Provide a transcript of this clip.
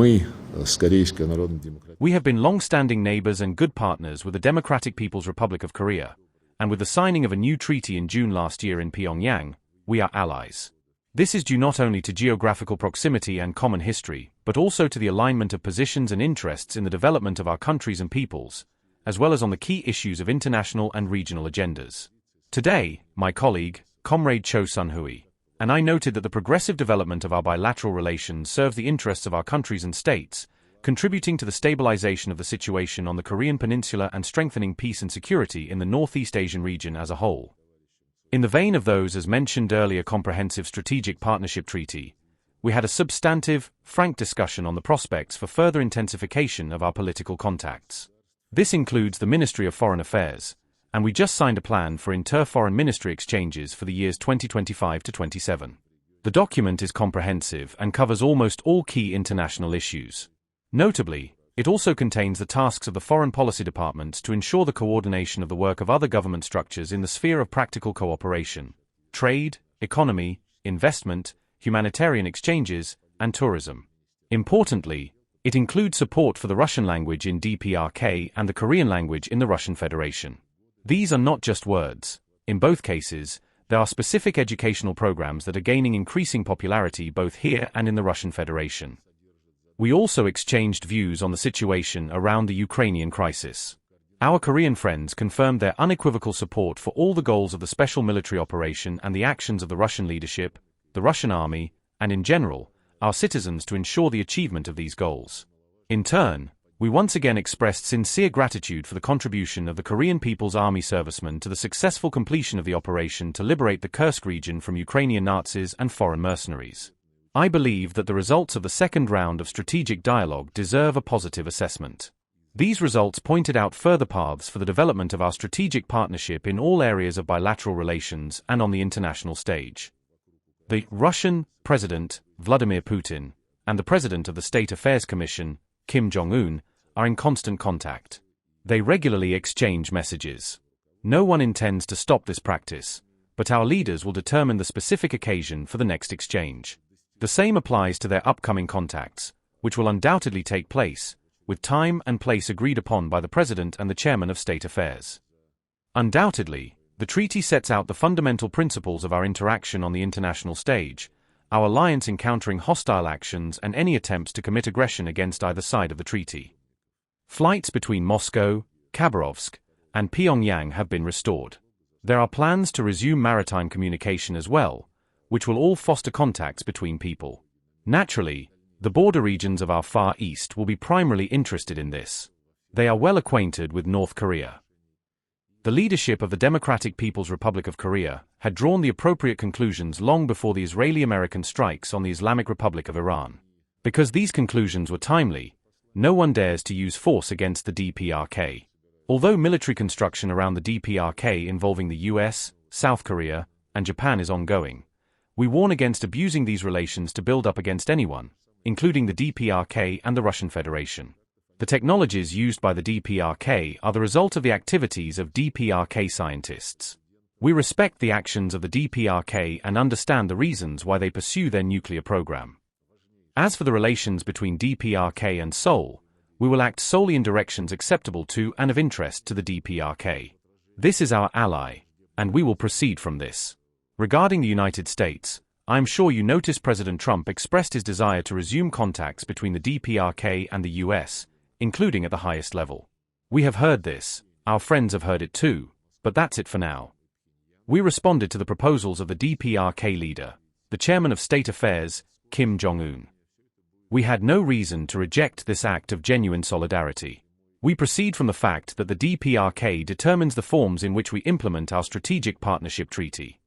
We have been long-standing neighbors and good partners with the Democratic People's Republic of Korea, and with the signing of a new treaty in June last year in Pyongyang, we are allies. This is due not only to geographical proximity and common history, but also to the alignment of positions and interests in the development of our countries and peoples, as well as on the key issues of international and regional agendas. Today, my colleague, Comrade Cho Sun-hui, and I noted that the progressive development of our bilateral relations serves the interests of our countries and states, contributing to the stabilization of the situation on the Korean Peninsula and strengthening peace and security in the Northeast Asian region as a whole. In the vein of those as mentioned earlier Comprehensive Strategic Partnership Treaty, we had a substantive, frank discussion on the prospects for further intensification of our political contacts. This includes the Ministry of Foreign Affairs, and we just signed a plan for inter-foreign ministry exchanges for the years 2025 to 27. The document is comprehensive and covers almost all key international issues. Notably, it also contains the tasks of the Foreign Policy Departments to ensure the coordination of the work of other government structures in the sphere of practical cooperation, trade, economy, investment, humanitarian exchanges, and tourism. Importantly, it includes support for the Russian language in DPRK and the Korean language in the Russian Federation. These are not just words. In both cases, there are specific educational programs that are gaining increasing popularity both here and in the Russian Federation. We also exchanged views on the situation around the Ukrainian crisis. Our Korean friends confirmed their unequivocal support for all the goals of the special military operation and the actions of the Russian leadership, the Russian army, and in general, our citizens to ensure the achievement of these goals. In turn, we once again expressed sincere gratitude for the contribution of the Korean People's Army servicemen to the successful completion of the operation to liberate the Kursk region from Ukrainian Nazis and foreign mercenaries. I believe that the results of the second round of strategic dialogue deserve a positive assessment. These results pointed out further paths for the development of our strategic partnership in all areas of bilateral relations and on the international stage. The Russian President, Vladimir Putin, and the President of the State Affairs Commission, Kim Jong-un, are in constant contact. They regularly exchange messages. No one intends to stop this practice, but our leaders will determine the specific occasion for the next exchange. The same applies to their upcoming contacts, which will undoubtedly take place, with time and place agreed upon by the President and the Chairman of State Affairs. Undoubtedly, the treaty sets out the fundamental principles of our interaction on the international stage, our alliance encountering hostile actions and any attempts to commit aggression against either side of the treaty. Flights between Moscow, Khabarovsk, and Pyongyang have been restored. There are plans to resume maritime communication as well, which will all foster contacts between people. Naturally, the border regions of our Far East will be primarily interested in this. They are well acquainted with North Korea. The leadership of the Democratic People's Republic of Korea had drawn the appropriate conclusions long before the Israeli-American strikes on the Islamic Republic of Iran. Because these conclusions were timely, no one dares to use force against the DPRK. Although military construction around the DPRK involving the U.S., South Korea, and Japan is ongoing, we warn against abusing these relations to build up against anyone, including the DPRK and the Russian Federation. The technologies used by the DPRK are the result of the activities of DPRK scientists. We respect the actions of the DPRK and understand the reasons why they pursue their nuclear program. As for the relations between DPRK and Seoul, we will act solely in directions acceptable to and of interest to the DPRK. This is our ally, and we will proceed from this. Regarding the United States, I am sure you noticed President Trump expressed his desire to resume contacts between the DPRK and the U.S., including at the highest level. We have heard this, our friends have heard it too, but that's it for now. We responded to the proposals of the DPRK leader, the Chairman of State Affairs, Kim Jong-un. We had no reason to reject this act of genuine solidarity. We proceed from the fact that the DPRK determines the forms in which we implement our strategic partnership treaty.